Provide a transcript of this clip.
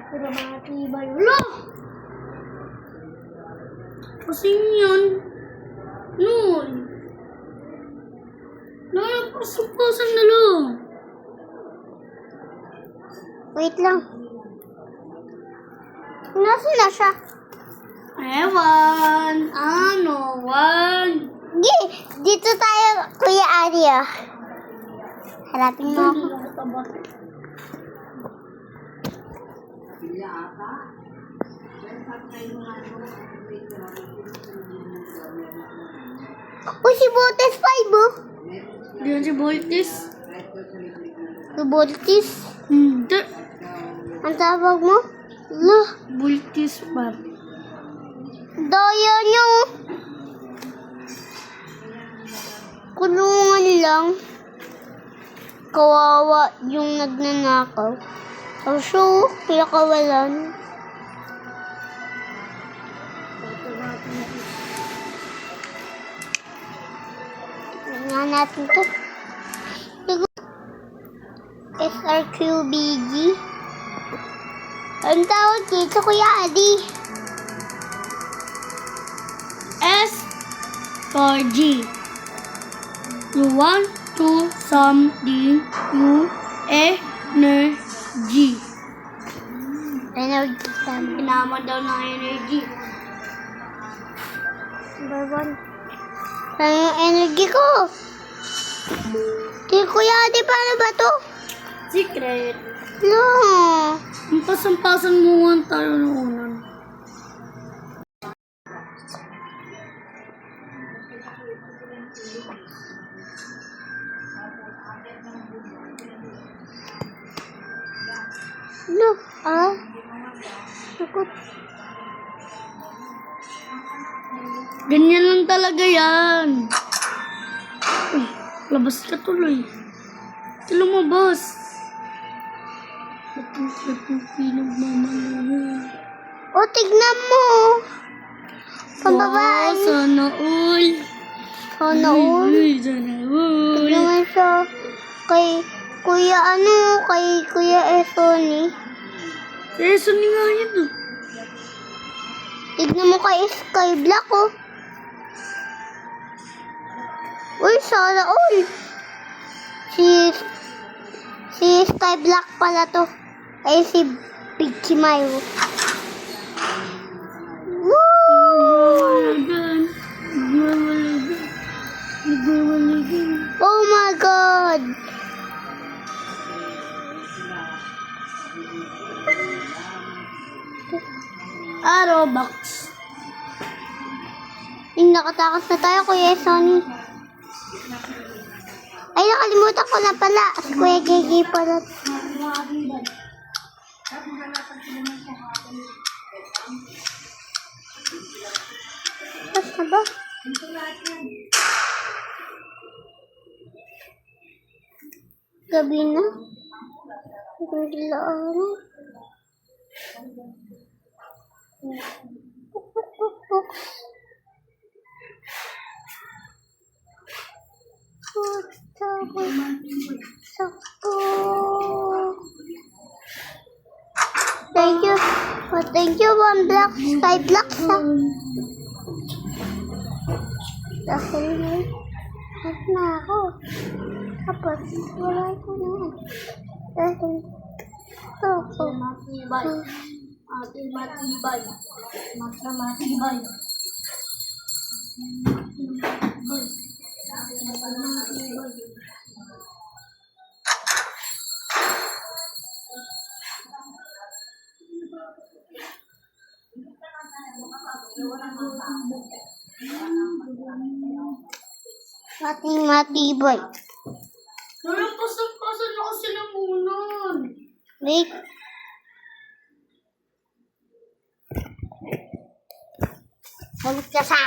Para matibay. Wala! Kasi yan. Noon. Nakapasok-pasan na lang. Wait lang. Nasaan na siya? Ewan. Ano? Wan. Dito tayo, Kuya Arya. Harapin mo ako. Uy, si Botes 5 oh. Diyan si Voltis. Si Botes? Hindi. Ang tawag mo? Lah, Voltis ba? daya niya oh. Kulungan lang. Kawawa yung nagnanakaw. So, kaya kawalan. Tingnan natin to. SRQBG. Ang tawag dito, Kuya Adi. S for G. You want to something you energy. Energy time. Inaman daw ng energy. Number 1. Saan yung energy ko? Di, Kuya Adi, paano ba to? Secret. No. Ang pasampasan mo nga tayo ng unan. No. Takot. Ganyan lang talaga yan. Uy, labas ka tuloy. Lumabas. Ba't ang pinagmamaluhan? O, tignan mo. Pambabae. Wow, sana all. Sana all. Uy, sana all. Tignan mo siya. Kay Kuya kay Kuya Esoni. Eso ni nga yan ah. Tignan mo kay Skyblock oh. Uy, sana all. Si Skyblock pala to. Ay, si Big Kimayo. Oh my God! Robux. Nakatakas na tayo, Kuya Sony. Ay, nakalimutan ko na pala. Si Kuya Gigi pala. Tapos na ba? Gabi na. Ang dilaan. Thank you. Oh, thank you, One Block, Skyblock sa. Dahil na ako. Tapos, wala ko na. Dahil ito ako. Matibay. Matibay. Matibay. Matibay. Walang pasan na kasi ng unan. Wait. Balik ka sa